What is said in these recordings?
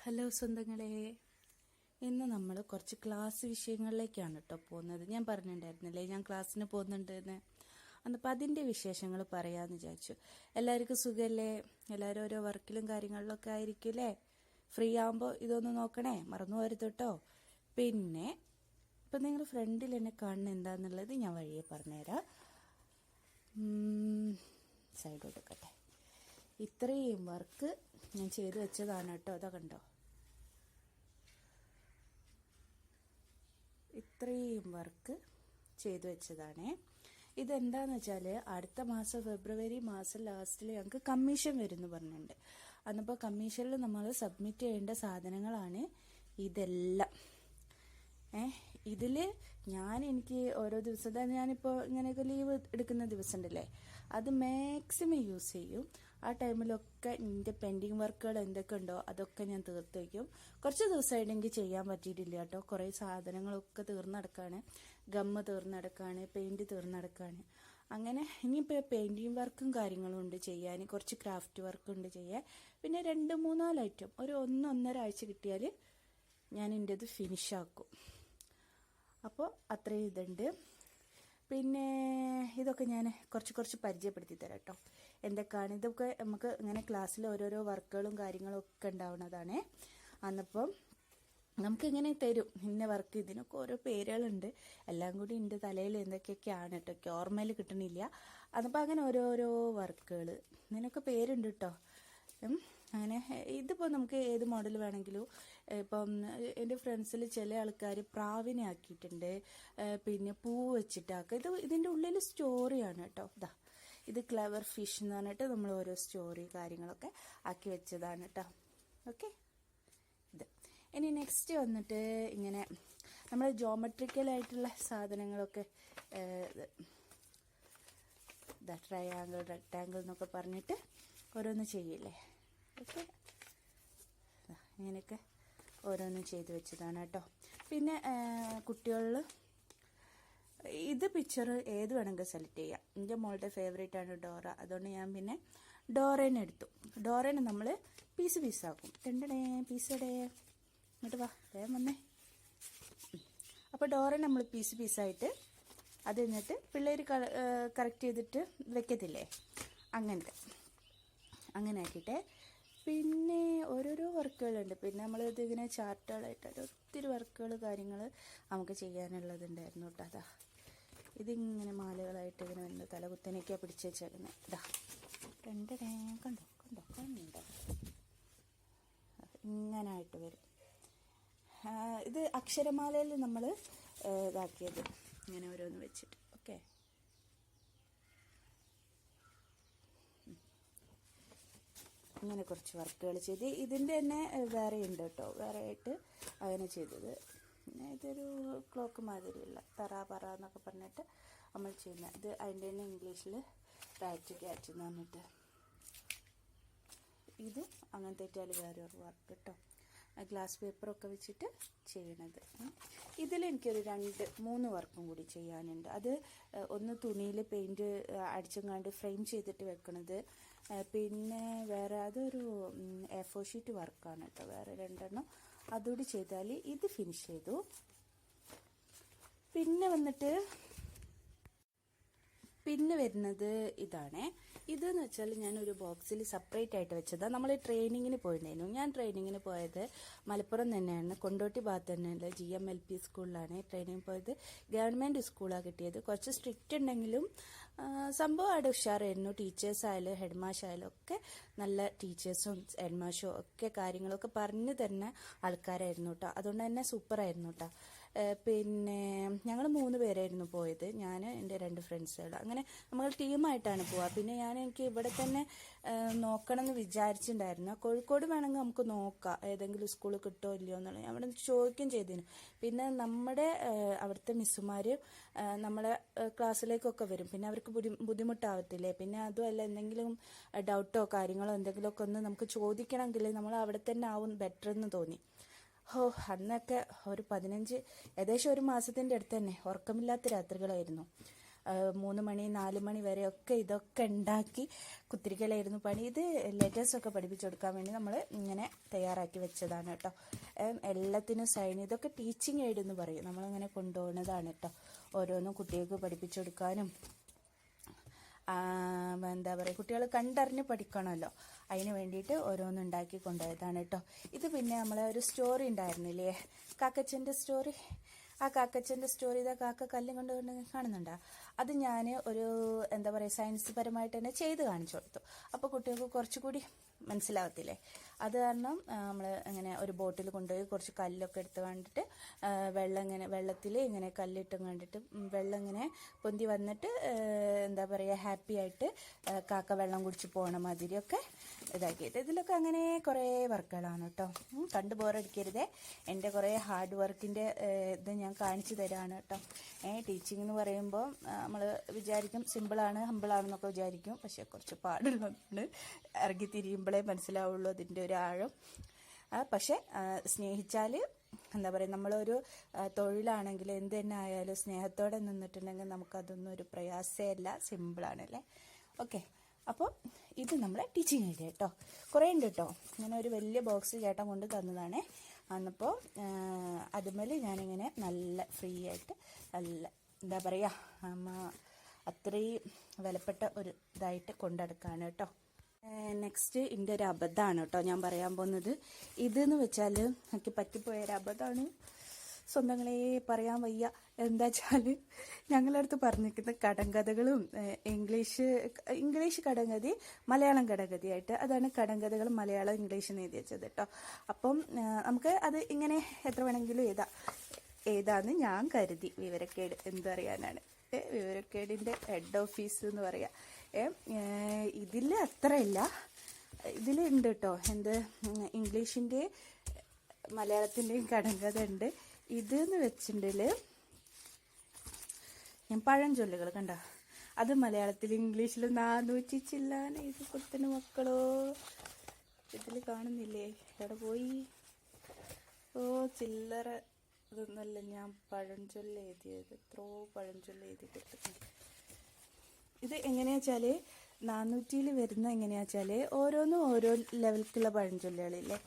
Hello സ്വന്തങ്ങളെ, ഇന്ന് നമ്മൾ കുറച്ച് ക്ലാസ് വിഷയങ്ങളിലേക്കാണ് കേട്ടോ പോകുന്നത്. ഞാൻ പറഞ്ഞിട്ടുണ്ടായിരുന്നില്ലേ ഞാൻ ക്ലാസ്സിന് പോകുന്നുണ്ടെന്ന്. അന്നപ്പോൾ അതിൻ്റെ വിശേഷങ്ങൾ പറയാമെന്ന് വിചാരിച്ചു. എല്ലാവർക്കും സുഖമല്ലേ? എല്ലാവരും ഓരോ വർക്കിലും കാര്യങ്ങളിലൊക്കെ ആയിരിക്കുമല്ലേ? ഫ്രീ ആകുമ്പോൾ ഇതൊന്ന് നോക്കണേ, മറന്നു പോരുത് കേട്ടോ. പിന്നെ ഇപ്പം നിങ്ങൾ ഫ്രണ്ടിൽ എന്നെ കാണുന്ന എന്താണെന്നുള്ളത് ഞാൻ വഴിയെ പറഞ്ഞുതരാം. സൈഡ് കൊടുക്കട്ടെ. ഇത്രയും വർക്ക് ഞാൻ ചെയ്തു വെച്ചതാണ് കേട്ടോ. അതാ കണ്ടോ, ഇത്രയും വർക്ക് ചെയ്തു വെച്ചതാണേ. ഇതെന്താന്ന് വെച്ചാൽ അടുത്ത മാസം ഫെബ്രുവരി മാസം ലാസ്റ്റിൽ ഞങ്ങൾക്ക് കമ്മീഷൻ വരുമെന്ന് പറഞ്ഞിട്ടുണ്ട്. അന്നപ്പോൾ കമ്മീഷനിൽ നമ്മൾ സബ്മിറ്റ് ചെയ്യേണ്ട സാധനങ്ങളാണ് ഇതെല്ലാം. ഇതിൽ എനിക്ക് ഓരോ ദിവസം ഞാനിപ്പോൾ ഇങ്ങനെയൊക്കെ ലീവ് എടുക്കുന്ന ദിവസം ഉണ്ടല്ലേ, അത് മാക്സിമം യൂസ് ചെയ്യും. ആ ടൈമിലൊക്കെ എൻ്റെ പെൻഡിങ് വർക്കുകൾ എന്തൊക്കെ ഉണ്ടോ അതൊക്കെ ഞാൻ തീർത്ത് വയ്ക്കും. കുറച്ച് ദിവസമായിട്ട് എനിക്ക് ചെയ്യാൻ പറ്റിയിട്ടില്ല കേട്ടോ. കുറേ സാധനങ്ങളൊക്കെ തീർന്നെടുക്കാണ്, ഗമ്മ് തീർന്നെടുക്കാണ്, പെയിൻറ് തീർന്നെടുക്കാണ്. അങ്ങനെ ഇനിയിപ്പോൾ പെയിൻറ്റിങ് വർക്കും കാര്യങ്ങളും ഉണ്ട് ചെയ്യാൻ, കുറച്ച് ക്രാഫ്റ്റ് വർക്കുണ്ട് ചെയ്യാൻ. പിന്നെ 2-3-4 ഐറ്റം ഒരു 1-1.5 ആഴ്ച കിട്ടിയാൽ ഞാൻ എൻ്റെ ഇത് ഫിനിഷാക്കും. അപ്പോൾ അത്രയും ഇതുണ്ട്. പിന്നെ ഇതൊക്കെ ഞാൻ കുറച്ച് പരിചയപ്പെടുത്തി തരാം കേട്ടോ. എന്തൊക്കെയാണ് ഇതൊക്കെ നമുക്ക് ഇങ്ങനെ ക്ലാസ്സിൽ ഓരോരോ വർക്കുകളും കാര്യങ്ങളും ഒക്കെ ഉണ്ടാവുന്നതാണ്. അന്നപ്പം നമുക്കിങ്ങനെ തരും ഇന്ന വർക്ക്, ഇതിനൊക്കെ ഓരോ പേരുകളുണ്ട്. എല്ലാം കൂടി എൻ്റെ തലയിൽ എന്തൊക്കെയൊക്കെയാണ് കേട്ടോ, ഓർമ്മയിൽ കിട്ടണില്ല. അന്നപ്പോൾ അങ്ങനെ ഓരോരോ വർക്കുകൾ ഇതിനൊക്കെ പേരുണ്ട് കേട്ടോ. അങ്ങനെ ഇതിപ്പോൾ നമുക്ക് ഏത് മോഡൽ വേണമെങ്കിലും. ഇപ്പം എൻ്റെ ഫ്രണ്ട്സിൽ ചില ആൾക്കാർ പ്രാവിനെ ആക്കിയിട്ടുണ്ട്, പിന്നെ പൂ വെച്ചിട്ടാക്കുക. ഇതിൻ്റെ ഉള്ളിൽ സ്റ്റോറിയാണ് കേട്ടോ. ഇത് ക്ലവർ ഫിഷ് എന്ന് പറഞ്ഞിട്ട് നമ്മൾ ഓരോ സ്റ്റോറി കാര്യങ്ങളൊക്കെ ആക്കി വെച്ചതാണ് കേട്ടോ. ഓക്കെ, ഇത് ഇനി നെക്സ്റ്റ് വന്നിട്ട് ഇങ്ങനെ നമ്മൾ ജോമെട്രിക്കലായിട്ടുള്ള സാധനങ്ങളൊക്കെ ട്രയാങ്കിൾ റെക്ടാങ്കിൾ എന്നൊക്കെ പറഞ്ഞിട്ട് ഓരോന്ന് ചെയ്യില്ലേ. ഓക്കെ, ഇങ്ങനെയൊക്കെ ഓരോന്നും ചെയ്ത് വെച്ചതാണ് കേട്ടോ. പിന്നെ കുട്ടികളിൽ ഇത് പിക്ചർ ഏത് വേണമെങ്കിൽ സെലക്ട് ചെയ്യാം. എൻ്റെ മോളുടെ ഫേവറേറ്റ് ആണ് ഡോറ, അതുകൊണ്ട് ഞാൻ പിന്നെ ഡോറേനെ എടുത്തു. ഡോറേനെ നമ്മൾ പീസാക്കും. പീസടേ എന്നിട്ട് വാ വേഗം വന്നേ. അപ്പോൾ ഡോറേനെ നമ്മൾ പീസായിട്ട് അത് എന്നിട്ട് പിള്ളേർ കറക്റ്റ് ചെയ്തിട്ട് വെക്കത്തില്ലേ, അങ്ങനെ ആക്കിയിട്ട്. പിന്നെ ഓരോരോ വർക്കുകളുണ്ട്. പിന്നെ നമ്മളിത് ഇങ്ങനെ ചാർട്ടുകളായിട്ട് ഒത്തിരി വർക്കുകൾ കാര്യങ്ങൾ നമുക്ക് ചെയ്യാനുള്ളതുണ്ടായിരുന്നു കേട്ടോ. ഇതിങ്ങനെ മാലകളായിട്ട് ഇങ്ങനെ വന്ന് തലകുത്തനൊക്കെയാണ് പിടിച്ച് വെച്ചേക്കുന്നത്. കണ്ടോ ഇങ്ങനായിട്ട് വരും. ഇത് അക്ഷരമാലയിൽ നമ്മൾ ഇതാക്കിയത് ഇങ്ങനെ ഓരോന്ന് വെച്ചിട്ട്. ഓക്കെ, അങ്ങനെ കുറച്ച് വർക്കുകൾ ചെയ്ത് ഇതിൻ്റെ തന്നെ വേറെ ഉണ്ട് കേട്ടോ, വേറെ ആയിട്ട് അങ്ങനെ ചെയ്തത്. പിന്നെ ഇതൊരു ക്ലോക്ക് മാതിരിയുള്ള പറ എന്നൊക്കെ പറഞ്ഞിട്ട് നമ്മൾ ചെയ്യുന്ന ഇത്. അതിൻ്റെ തന്നെ ഇംഗ്ലീഷിൽ റാറ്റ് ക്യാറ്റ് എന്ന് പറഞ്ഞിട്ട് ഇതും അങ്ങനത്തെ വേറെ ഒരു വർക്ക് കേട്ടോ. ഗ്ലാസ് പേപ്പറൊക്കെ വെച്ചിട്ട് ചെയ്യണത്. ഇതിലെനിക്കൊരു 2-3 വർക്കും കൂടി ചെയ്യാനുണ്ട്. അത് ഒന്ന് തുണിയിൽ പെയിൻറ്റ് അടിച്ചങ്ങാണ്ട് ഫ്രെയിം ചെയ്തിട്ട് വെക്കണത്. പിന്നെ വേറെ അതൊരു A4 ഷീറ്റ് വർക്കാണ് കേട്ടോ. വേറെ 2 അതുകൂടി ചെയ്താൽ ഇത് ഫിനിഷ് ചെയ്തു. പിന്നെ വരുന്നത് ഇതാണ്. ഇതെന്ന് വെച്ചാൽ ഞാനൊരു ബോക്സിൽ സെപ്പറേറ്റ് ആയിട്ട് വെച്ചതാണ്. നമ്മൾ ട്രെയിനിങ്ങിന് പോയിട്ടുണ്ടായിരുന്നു. ഞാൻ ട്രെയിനിങ്ങിന് പോയത് മലപ്പുറം തന്നെയാണ്, കൊണ്ടോട്ടി ഭാഗത്ത് തന്നെയുള്ള GMLP സ്കൂളിലാണ് ട്രെയിനിങ് പോയത്. ഗവൺമെൻറ് സ്കൂളാണ് കിട്ടിയത്. കുറച്ച് സ്ട്രിക്റ്റ് ഉണ്ടെങ്കിലും സംഭവം അവിടെ ഉഷാറായിരുന്നു. ടീച്ചേഴ്സായാലും ഹെഡ് മാഷായാലും ഒക്കെ നല്ല ടീച്ചേഴ്സും ഹെഡ് മാഷും ഒക്കെ കാര്യങ്ങളൊക്കെ പറഞ്ഞു തരുന്ന ആൾക്കാരായിരുന്നു കേട്ടോ. അതുകൊണ്ട് തന്നെ സൂപ്പറായിരുന്നു കേട്ടോ. പിന്നെ ഞങ്ങൾ 3 പേരായിരുന്നു പോയത്, ഞാൻ എൻ്റെ 2 ഫ്രണ്ട്സുകൾ. അങ്ങനെ നമ്മൾ ടീമായിട്ടാണ് പോവുക. പിന്നെ എനിക്ക് ഇവിടെ തന്നെ നോക്കണം എന്ന് വിചാരിച്ചിട്ടുണ്ടായിരുന്നു. കോഴിക്കോട് വേണമെങ്കിൽ നമുക്ക് നോക്കാം ഏതെങ്കിലും സ്കൂൾ കിട്ടുമോ ഇല്ലയോ എന്നുള്ളത്. അവിടെ ചോദിക്കുകയും ചെയ്തിരുന്നു. പിന്നെ നമ്മുടെ അവിടുത്തെ മിസ്സുമാർ നമ്മളെ ക്ലാസ്സിലേക്കൊക്കെ വരും. പിന്നെ അവർക്ക് ബുദ്ധിമുട്ടാവത്തില്ലേ. പിന്നെ അതുമല്ല എന്തെങ്കിലും ഡൗട്ടോ കാര്യങ്ങളോ എന്തെങ്കിലുമൊക്കെ ഒന്ന് നമുക്ക് ചോദിക്കണമെങ്കിൽ നമ്മൾ അവിടെ തന്നെ ആവും ബെറ്റർ എന്ന് തോന്നി. അന്നൊക്കെ ഒരു 15 ഏകദേശം 1 മാസത്തിൻ്റെ അടുത്ത് തന്നെ ഉറക്കമില്ലാത്ത രാത്രികളായിരുന്നു. 3 മണി 4 മണി വരെയൊക്കെ ഇതൊക്കെ ഉണ്ടാക്കി കുത്തിരിക്കലായിരുന്നു പണി. ഇത് ലെറ്റേഴ്സൊക്കെ പഠിപ്പിച്ചു കൊടുക്കാൻ വേണ്ടി നമ്മൾ ഇങ്ങനെ തയ്യാറാക്കി വെച്ചതാണ് കേട്ടോ. എല്ലാത്തിനും സൈൻ, ഇതൊക്കെ ടീച്ചിങ് എയ്ഡ് എന്ന് പറയും, നമ്മളിങ്ങനെ കൊണ്ടുപോകുന്നതാണ് കേട്ടോ. ഓരോന്നും കുട്ടികൾക്ക് പഠിപ്പിച്ചു കൊടുക്കാനും എന്താ പറയുക, കുട്ടികൾ കണ്ടറിഞ്ഞ് പഠിക്കണമല്ലോ, അതിന് വേണ്ടിയിട്ട് ഓരോന്നും ഉണ്ടാക്കി കൊണ്ടുപോയതാണ് കേട്ടോ. ഇത് പിന്നെ നമ്മളെ ഒരു സ്റ്റോറി ഉണ്ടായിരുന്നില്ലേ, കാക്കച്ചൻ്റെ സ്റ്റോറി. ആ കാക്കച്ചൻ്റെ സ്റ്റോറി, ഇതാ കാക്ക കല്ലും കൊണ്ട് കാണുന്നുണ്ടോ, അത് ഞാൻ ഒരു എന്താ പറയുക സയൻസ് പരമായിട്ട് തന്നെ ചെയ്ത് കാണിച്ചു കൊടുത്തു. അപ്പോൾ കുട്ടികൾക്ക് കുറച്ചുകൂടി മനസ്സിലാവത്തില്ലേ. അത് കാരണം നമ്മൾ ഇങ്ങനെ ഒരു ബോട്ടിൽ കൊണ്ടുപോയി കുറച്ച് കല്ലൊക്കെ എടുത്ത് കണ്ടിട്ട് വെള്ളത്തിൽ ഇങ്ങനെ കല്ലിട്ടും കണ്ടിട്ട് വെള്ളം ഇങ്ങനെ പൊന്തി വന്നിട്ട് എന്താ പറയുക ഹാപ്പി ആയിട്ട് കാക്ക വെള്ളം കുടിച്ച് പോകണ മാതിരിയൊക്കെ ഇതാക്കിയിട്ട്, ഇതിലൊക്കെ അങ്ങനെ കുറേ വർക്കുകളാണ് കേട്ടോ. കണ്ടു ബോറടിക്കരുതേ, എൻ്റെ കുറേ ഹാർഡ് വർക്കിൻ്റെ ഇത് ഞാൻ കാണിച്ചു തരാണ് കേട്ടോ. ടീച്ചിങ് എന്ന് പറയുമ്പോൾ നമ്മൾ വിചാരിക്കും സിമ്പിളാണ് ഹമ്പിളാണെന്നൊക്കെ വിചാരിക്കും, പക്ഷെ കുറച്ച് പാടുള്ളതാണ്. ഇറങ്ങി തിരിയുമ്പോഴേ മനസ്സിലാവുള്ളൂ അതിൻ്റെ ഒരു ആഴം. പക്ഷെ സ്നേഹിച്ചാൽ എന്താ പറയുക, നമ്മളൊരു തൊഴിലാണെങ്കിൽ എന്ത് തന്നെ ആയാലും സ്നേഹത്തോടെ നിന്നിട്ടുണ്ടെങ്കിൽ നമുക്കതൊന്നും ഒരു പ്രയാസമല്ല, സിമ്പിളാണല്ലേ. ഓക്കെ, അപ്പോൾ ഇത് നമ്മളെ ടീച്ചിങ് ഏരിയ കേട്ടോ. കുറേ ഉണ്ട് കേട്ടോ. ഇങ്ങനെ ഒരു വലിയ ബോക്സ് ചേട്ടൻ കൊണ്ട് തന്നതാണേ. അന്നപ്പോൾ അതുമേൽ ഞാനിങ്ങനെ നല്ല ഫ്രീ ആയിട്ട് നല്ല എന്താ പറയുക അത്രയും വിലപ്പെട്ട ഒരു ഇതായിട്ട് കൊണ്ടെടുക്കുകയാണ് കേട്ടോ. നെക്സ്റ്റ് ഇതിൻ്റെ ഒരു അബദ്ധമാണ് കേട്ടോ ഞാൻ പറയാൻ പോകുന്നത്. ഇതെന്ന് വെച്ചാൽ എനിക്ക് പറ്റിപ്പോയൊരു അബദ്ധമാണ്. സ്വന്തങ്ങളെ പറയാൻ വയ്യ. എന്താ വെച്ചാൽ ഞങ്ങളടുത്ത് പറഞ്ഞിരിക്കുന്ന കടങ്കഥകളും ഇംഗ്ലീഷ് കടങ്കഥി മലയാളം കടങ്കഥയായിട്ട്, അതാണ് കടങ്കഥകൾ മലയാളം ഇംഗ്ലീഷ് എഴുതി വെച്ചത് കേട്ടോ. അപ്പം നമുക്ക് അത് ഇങ്ങനെ എത്ര വേണമെങ്കിലും ഏതാന്ന് ഞാൻ കരുതി. വിവരക്കേട് എന്തറിയാനാണ്, വിവരക്കേടിൻ്റെ ഹെഡ് ഓഫീസ് എന്ന് പറയാം. ഇതിൽ അത്രയില്ല, ഇതിലുണ്ട് കേട്ടോ. ഇംഗ്ലീഷിൻ്റെ മലയാളത്തിൻ്റെയും കടങ്കഥ ഉണ്ട്. ഇതെന്ന് വെച്ചിട്ടുണ്ടെങ്കിൽ ഞാൻ പഴഞ്ചൊല്ലുകൾ കണ്ട, അത് മലയാളത്തിൽ ഇംഗ്ലീഷിൽ 400 ചില്ലാൻ ഇത് കുത്തന് മക്കളോ. ഇതിൽ കാണുന്നില്ലേ, എവിടെ പോയി? ഓ ചില്ലറ ഇതൊന്നുമല്ല, ഞാൻ പഴഞ്ചൊല്ല് എഴുതിയത്, എത്രയോ പഴഞ്ചൊല്ല് എഴുതി കൊടുത്തിട്ടുണ്ട്. ഇത് എങ്ങനെയാ വെച്ചാൽ 400 വരുന്ന എങ്ങനെയാ വെച്ചാൽ ഓരോന്നും ഓരോ ലെവൽക്കുള്ള പഴഞ്ചൊല്ലുകളില്ലേ,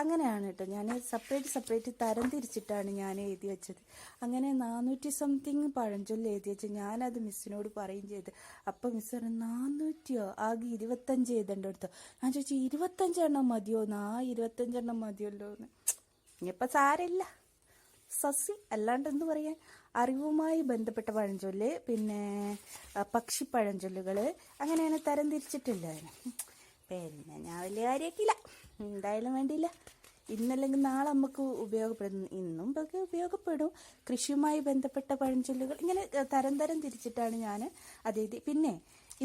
അങ്ങനെയാണ് കേട്ടോ. ഞാൻ സെപ്പറേറ്റ് തരം തിരിച്ചിട്ടാണ് ഞാൻ എഴുതി വെച്ചത്. അങ്ങനെ 400 സംതിങ് പഴഞ്ചൊല്ല് എഴുതി വെച്ച് ഞാനത് മിസ്സിനോട് പറയുകയും ചെയ്ത്. അപ്പം മിസ് പറഞ്ഞു 400യോ, ആകെ 25 എഴുതേണ്ട എടുത്തോ. ഞാൻ ചോദിച്ചു 25 എണ്ണം മതിയോ? 25 എണ്ണം മതിയല്ലോ എന്ന്. ഇനിയിപ്പോൾ സാരമില്ല, സസി അല്ലാണ്ട് എന്ത് പറയാൻ. അറിവുമായി ബന്ധപ്പെട്ട പഴഞ്ചൊല്ല്, പിന്നെ പക്ഷി പഴഞ്ചൊല്ലുകൾ, അങ്ങനെയാണ് തരം തിരിച്ചിട്ടില്ല അതിന്. പിന്നെ ഞാൻ വലിയ കാര്യമാക്കിയില്ല, എന്തായാലും വേണ്ടിയില്ല. ഇന്നല്ലെങ്കിൽ നാളെ നമുക്ക് ഉപയോഗപ്പെടും, ഇന്നും ഒക്കെ ഉപയോഗപ്പെടും. കൃഷിയുമായി ബന്ധപ്പെട്ട പഴഞ്ചൊല്ലുകൾ ഇങ്ങനെ തരം തിരിച്ചിട്ടാണ് ഞാൻ അതെഴുതി. പിന്നെ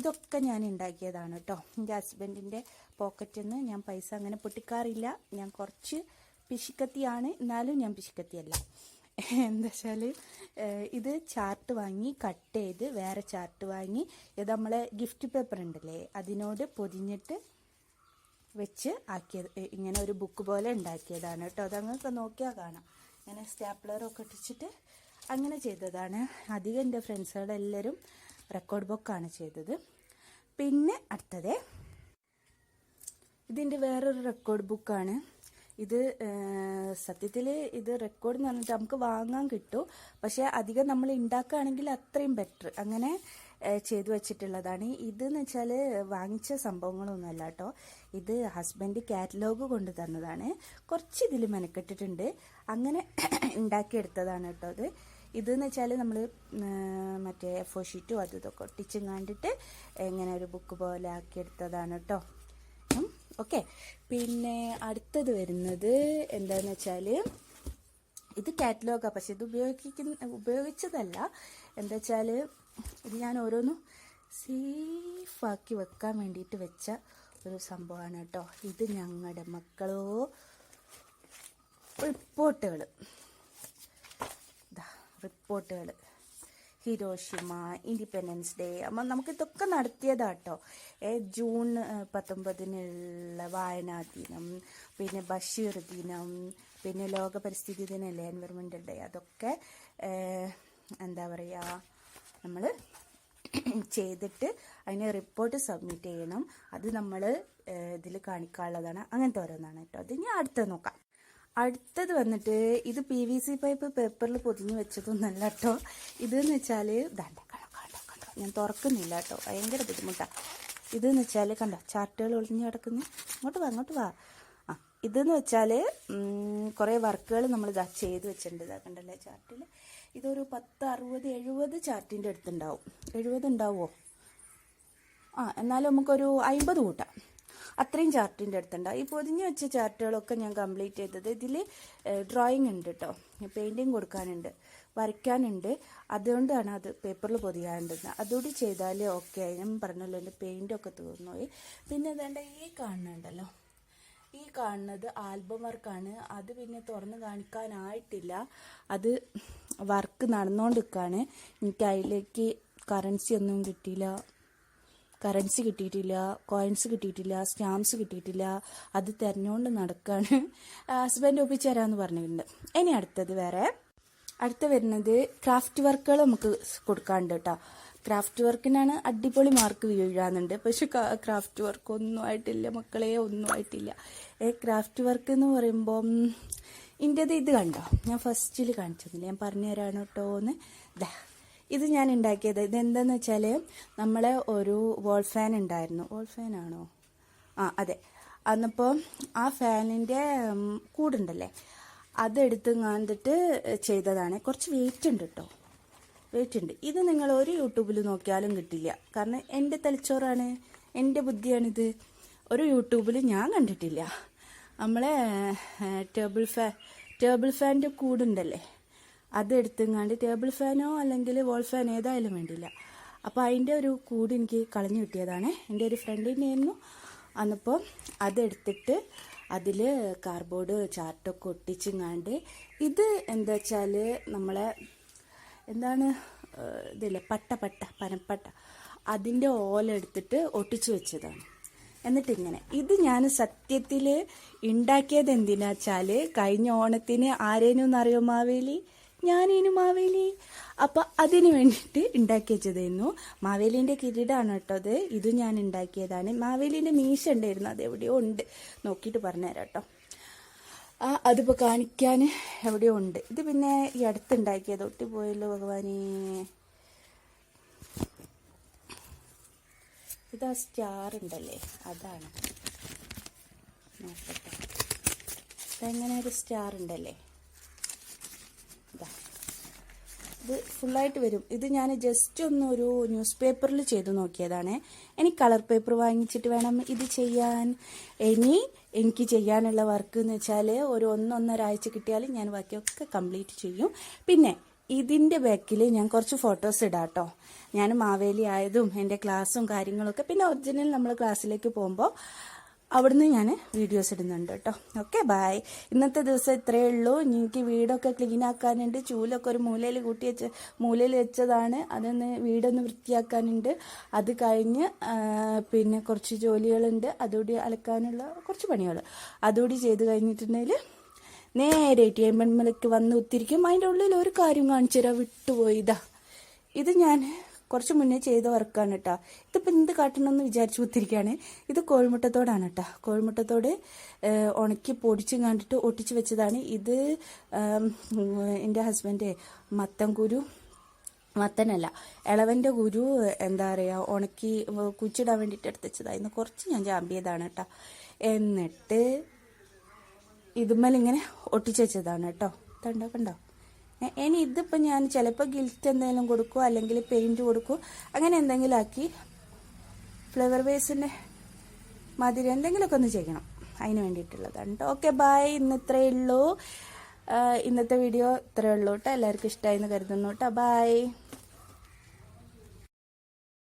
ഇതൊക്കെ ഞാൻ ഉണ്ടാക്കിയതാണ് കേട്ടോ. എൻ്റെ ഹസ്ബൻഡിൻ്റെ പോക്കറ്റിൽ നിന്ന് ഞാൻ പൈസ അങ്ങനെ പൊട്ടിക്കാറില്ല. ഞാൻ കുറച്ച് പിശുക്കത്തിയാണ്, എന്നാലും ഞാൻ പിശുക്കത്തിയല്ല. എന്താ വെച്ചാൽ ഇത് ചാർട്ട് വാങ്ങി കട്ട് ചെയ്ത് വേറെ ചാർട്ട് വാങ്ങി ഇത് നമ്മളെ ഗിഫ്റ്റ് പേപ്പർ ഉണ്ടല്ലേ അതിനോട് പൊതിഞ്ഞിട്ട് വെച്ച് ആക്കിയത്, ഇങ്ങനെ ഒരു ബുക്ക് പോലെ ഉണ്ടാക്കിയതാണ് കേട്ടോ. അതങ്ങൾക്ക് നോക്കിയാൽ കാണാം. ഇങ്ങനെ സ്റ്റാപ്ലറൊക്കെ ഒട്ടിച്ചിട്ട് അങ്ങനെ ചെയ്തതാണ്. അധികം എൻ്റെ ഫ്രണ്ട്സുകളെല്ലാവരും റെക്കോർഡ് ബുക്കാണ് ചെയ്തത്. പിന്നെ അടുത്തത് ഇതിൻ്റെ വേറൊരു റെക്കോർഡ് ബുക്കാണ്. ഇത് സത്യത്തിൽ ഇത് റെക്കോർഡ് എന്ന് പറഞ്ഞിട്ട് നമുക്ക് വാങ്ങാൻ കിട്ടും, പക്ഷേ അധികം നമ്മൾ ഉണ്ടാക്കുകയാണെങ്കിൽ അത്രയും ബെറ്റർ. അങ്ങനെ ചെയ്തു വെച്ചിട്ടുള്ളതാണ്. ഇതെന്ന് വെച്ചാൽ വാങ്ങിച്ച സംഭവങ്ങളൊന്നുമല്ല കേട്ടോ. ഇത് ഹസ്ബൻഡ് കാറ്റലോഗ് കൊണ്ട് തന്നതാണ്. കുറച്ച് ഇതിൽ മെനക്കെട്ടിട്ടുണ്ട്, അങ്ങനെ ഉണ്ടാക്കിയെടുത്തതാണ് കേട്ടോ. ഇതെന്ന് വെച്ചാൽ നമ്മൾ മറ്റേ എഫോ ഷീറ്റും അതും ഇതൊക്കെ ഒട്ടിച്ചും കണ്ടിട്ട് ഇങ്ങനെ ഒരു ബുക്ക് പോലെ ആക്കിയെടുത്തതാണ് കേട്ടോ. ഓക്കെ, പിന്നെ അടുത്തത് വരുന്നത് എന്താണെന്ന് വെച്ചാൽ ഇത് കാറ്റലോഗാണ്, പക്ഷെ ഇത് ഉപയോഗിച്ചതല്ല. എന്താ വെച്ചാൽ ഇത് ഞാൻ ഓരോന്നും സേഫാക്കി വെക്കാൻ വേണ്ടിയിട്ട് വെച്ച ഒരു സംഭവമാണ് കേട്ടോ. ഇത് ഞങ്ങളുടെ മക്കളോ റിപ്പോർട്ടുകൾ ഹിരോഷിമ, ഇൻഡിപെൻഡൻസ് ഡേ, അപ്പം നമുക്കിതൊക്കെ നടത്തിയതാട്ടോ. ജൂൺ 19 വായനാ ദിനം, പിന്നെ ബഷീർ ദിനം, പിന്നെ ലോക പരിസ്ഥിതി ദിനമല്ലേ, എൻവയറമെൻ്റൽ ഡേ, അതൊക്കെ എന്താ പറയുക നമ്മൾ ചെയ്തിട്ട് അതിന് റിപ്പോർട്ട് സബ്മിറ്റ് ചെയ്യണം. അത് നമ്മൾ ഇതിൽ കാണിക്കാനുള്ളതാണ്. അങ്ങനത്തെ ഓരോന്നാണ് കേട്ടോ. അത് ഞാൻ അടുത്തത് നോക്കാം. അടുത്തത് വന്നിട്ട് ഇത് PVC പൈപ്പ് പേപ്പറിൽ പൊതിഞ്ഞ് വെച്ചതൊന്നല്ല കേട്ടോ. ഇതെന്ന് വെച്ചാൽ കണ്ടോ ഞാൻ തുറക്കുന്നില്ല കേട്ടോ, ഭയങ്കര ബുദ്ധിമുട്ടാണ്. ഇതെന്ന് വെച്ചാൽ കണ്ടോ ചാർട്ടുകൾ ഒളിഞ്ഞ് കിടക്കുന്നു. അങ്ങോട്ട് വാ. ഇതെന്ന് വെച്ചാൽ കുറേ വർക്കുകൾ നമ്മൾ ഇതാ ചെയ്ത് വെച്ചിട്ടുണ്ട്. ഇതാ കണ്ടല്ലേ ചാർട്ടിൽ. ഇതൊരു 10, 60, 70 ചാർട്ടിൻ്റെ അടുത്തുണ്ടാവും. 70 ഉണ്ടാവുമോ? എന്നാലും നമുക്കൊരു 50 കൂട്ടാം. അത്രയും ചാർട്ടിൻ്റെ അടുത്തുണ്ടാവും. ഈ പൊതിഞ്ഞ് വെച്ച ചാർട്ടുകളൊക്കെ ഞാൻ കംപ്ലീറ്റ് ചെയ്തത്. ഇതിൽ ഡ്രോയിങ് ഉണ്ട് കേട്ടോ, പെയിൻറ്റിങ് കൊടുക്കാനുണ്ട്, വരയ്ക്കാനുണ്ട്. അതുകൊണ്ടാണ് അത് പേപ്പറിൽ പൊതിയാനുണ്ടെന്ന്. അതുകൂടി ചെയ്താൽ ഓക്കെ. ഞാൻ പറഞ്ഞല്ലോ എൻ്റെ പെയിൻറ്റൊക്കെ തീർന്നുപോയി. പിന്നെ ഇതേണ്ട ഈ കാണുന്നുണ്ടല്ലോ, ഈ കാണുന്നത് ആൽബം വർക്കാണ്. അത് പിന്നെ തുറന്ന് കാണിക്കാനായിട്ടില്ല. അത് വർക്ക് നടന്നുകൊണ്ടിരിക്കുകയാണ്. എനിക്ക് അതിലേക്ക് കറൻസി കിട്ടിയിട്ടില്ല, കോയിൻസ് കിട്ടിയിട്ടില്ല, സ്റ്റാമ്പ്സ് കിട്ടിയിട്ടില്ല. അത് തിരഞ്ഞുകൊണ്ട് നടക്കുകയാണ്. ഹസ്ബൻഡ് ഒപ്പിച്ച് തരാമെന്ന് പറഞ്ഞിട്ടുണ്ട്. ഇനി അടുത്ത വരുന്നത് ക്രാഫ്റ്റ് വർക്കുകൾ നമുക്ക് കൊടുക്കാനുണ്ട് കേട്ടോ. ക്രാഫ്റ്റ് വർക്കിനാണ് അടിപൊളി മാർക്ക് വീഴാന്നുണ്ട്. പക്ഷെ ക്രാഫ്റ്റ് വർക്ക് ഒന്നും ആയിട്ടില്ല മക്കളെ, ഒന്നും ആയിട്ടില്ല. ക്രാഫ്റ്റ് വർക്ക് എന്ന് പറയുമ്പം ഇതിൻ്റെത് ഇത് കണ്ടോ, ഞാൻ ഫസ്റ്റിൽ കാണിച്ചതില്ല, ഞാൻ പറഞ്ഞു തരാണ് കേട്ടോന്ന്. ഇത് ഞാൻ ഉണ്ടാക്കിയത്. ഇതെന്താന്ന് വെച്ചാൽ നമ്മളെ ഒരു വോൾ ഫാൻ ഉണ്ടായിരുന്നു. വോൾ ഫാനാണോ? അതെ. അന്നപ്പോൾ ആ ഫാനിൻ്റെ കൂടുണ്ടല്ലേ, അതെടുത്ത് കണ്ടിട്ട് ചെയ്തതാണ്. കുറച്ച് വെയിറ്റ് ഉണ്ട് കേട്ടോ, വെയിറ്റ് ഉണ്ട്. ഇത് നിങ്ങൾ ഒരു യൂട്യൂബിൽ നോക്കിയാലും കിട്ടില്ല. കാരണം എൻ്റെ തലച്ചോറാണ്, എൻ്റെ ബുദ്ധിയാണിത്. ഒരു യൂട്യൂബിൽ ഞാൻ കണ്ടിട്ടില്ല. നമ്മളെ ടേബിൾ ഫാനിൻ്റെ കൂടുണ്ടല്ലേ, അതെടുത്തുങ്ങാണ്ട്, ടേബിൾ ഫാനോ അല്ലെങ്കിൽ വോൾ ഫാൻ ഏതായാലും വേണ്ടില്ല. അപ്പോൾ അതിൻ്റെ ഒരു കൂട് എനിക്ക് കളഞ്ഞു കിട്ടിയതാണ്. എൻ്റെ ഒരു ഫ്രണ്ടിൻ്റെ ആയിരുന്നു. അന്നപ്പോൾ അതെടുത്തിട്ട് അതിൽ കാർഡ്ബോർഡ് ചാർട്ടൊക്കെ ഒട്ടിച്ചിങ്ങാണ്ട്, ഇത് എന്താ വെച്ചാൽ നമ്മളെ ഇതില്ലേ പനപ്പട്ട, അതിൻ്റെ ഓല എടുത്തിട്ട് ഒട്ടിച്ചു വെച്ചതാണ്. എന്നിട്ടിങ്ങനെ ഇത് ഞാൻ സത്യത്തിൽ ഉണ്ടാക്കിയത് എന്തിനാ വെച്ചാൽ കഴിഞ്ഞ ഓണത്തിന് ആരേനൊന്നറിയോ മാവേലി, ഞാനേനു മാവേലി. അപ്പം അതിന് വേണ്ടിയിട്ട് ഉണ്ടാക്കി വെച്ചതായിരുന്നു. മാവേലിൻ്റെ കിരീടമാണ് കേട്ടോ അത്. ഇത് ഞാൻ ഉണ്ടാക്കിയതാണ്. മാവേലിൻ്റെ മീശ ഉണ്ടായിരുന്നു, അത് എവിടെയോ ഉണ്ട്, നോക്കിയിട്ട് പറഞ്ഞുതരാം കേട്ടോ. അതിപ്പോൾ കാണിക്കാൻ എവിടെയോ ഉണ്ട്. ഇത് പിന്നെ ഈ അടുത്തുണ്ടാക്കിയത്, ഒട്ടിപ്പോയല്ലോ ഭഗവാനേ. ഇതാ സ്റ്റാർ ഉണ്ടല്ലേ, അതാണ്. നോക്കട്ടെ, ഇതെങ്ങനെ ഒരു സ്റ്റാർ ഉണ്ടല്ലേ, ഇത് ഫുള്ളായിട്ട് വരും. ഇത് ഞാൻ ജസ്റ്റ് ഒരു ന്യൂസ് പേപ്പറിൽ ചെയ്ത് നോക്കിയതാണ്. എനിക്ക് കളർ പേപ്പർ വാങ്ങിച്ചിട്ട് വേണം ഇത് ചെയ്യാൻ. എനിക്ക് ചെയ്യാനുള്ള വർക്ക് എന്ന് വെച്ചാൽ ഒരു 1-1.5 ആഴ്ച കിട്ടിയാലും ഞാൻ ബാക്കിയൊക്കെ കംപ്ലീറ്റ് ചെയ്യും. പിന്നെ ഇതിൻ്റെ ബാക്കിൽ ഞാൻ കുറച്ച് ഫോട്ടോസ് ഇടാം കേട്ടോ. ഞാൻ മാവേലി ആയതും എൻ്റെ ക്ലാസ്സും കാര്യങ്ങളൊക്കെ. പിന്നെ ഒറിജിനൽ നമ്മൾ ക്ലാസ്സിലേക്ക് പോകുമ്പോൾ അവിടുന്ന് ഞാൻ വീഡിയോസ് ഇടുന്നുണ്ട് കേട്ടോ. Okay, bye. ഇന്നത്തെ ദിവസം ഇത്രയേ ഉള്ളൂ. എനിക്ക് വീടൊക്കെ ക്ലീൻ ആക്കാനുണ്ട്. ചൂലൊക്കെ ഒരു മൂലയിൽ വെച്ചതാണ്, അതൊന്ന് വീടൊന്ന് വൃത്തിയാക്കാനുണ്ട്. അത് കഴിഞ്ഞ് പിന്നെ കുറച്ച് ജോലികളുണ്ട്, അതുകൂടി അലക്കാനുള്ള കുറച്ച് പണികൾ, അതുകൂടി ചെയ്ത് കഴിഞ്ഞിട്ടുണ്ടെങ്കിൽ നേരെ ATM വന്ന് ഒത്തിരിക്കും. അതിൻ്റെ ഉള്ളിൽ ഒരു കാര്യം കാണിച്ചു തരാം, വിട്ടുപോയിതാ. ഇത് ഞാൻ കുറച്ച് മുന്നേ ചെയ്ത വർക്കാണ് കേട്ടോ. ഇതിപ്പോൾ എന്ത് കാട്ടണമെന്ന് വിചാരിച്ചു കുത്തിരിക്കുകയാണ്. ഇത് കോഴിമുട്ടത്തോടാണ് കേട്ടോ. കോഴിമുട്ടത്തോട് ഉണക്കി പൊടിച്ചും കണ്ടിട്ട് ഒട്ടിച്ച് വെച്ചതാണ്. ഇത് എൻ്റെ ഹസ്ബൻഡ് മത്തനല്ല, ഇളവൻ്റെ കുരു എന്താ പറയുക, ഉണക്കി കുച്ചിടാൻ വേണ്ടിയിട്ട് എടുത്ത് വെച്ചതാണ്. കുറച്ച് ഞാൻ ചാമ്പിയതാണ് കേട്ടോ. എന്നിട്ട് ഇതുമ്മലിങ്ങനെ ഒട്ടിച്ച് വെച്ചതാണ് കേട്ടോ. കണ്ടോ. ഇനി ഇതിപ്പോൾ ഞാൻ ചിലപ്പോൾ ഗിൽറ്റ് എന്തെങ്കിലും കൊടുക്കും, അല്ലെങ്കിൽ പെയിൻറ്റ് കൊടുക്കും, അങ്ങനെ എന്തെങ്കിലും ആക്കി ഫ്ലവർ വേസിൻ്റെ മാതിരി എന്തെങ്കിലുമൊക്കെ ഒന്ന് ചെയ്യണം. അതിന് വേണ്ടിയിട്ടുള്ളതാണ് കേട്ടോ. Okay, bye. ഇത്രയേ ഉള്ളൂ. ഇന്നത്തെ വീഡിയോ ഇത്രയേ ഉള്ളൂ കേട്ടോ. എല്ലാവർക്കും ഇഷ്ടമായി എന്ന് കരുതുന്നു കേട്ടോ. ബൈ.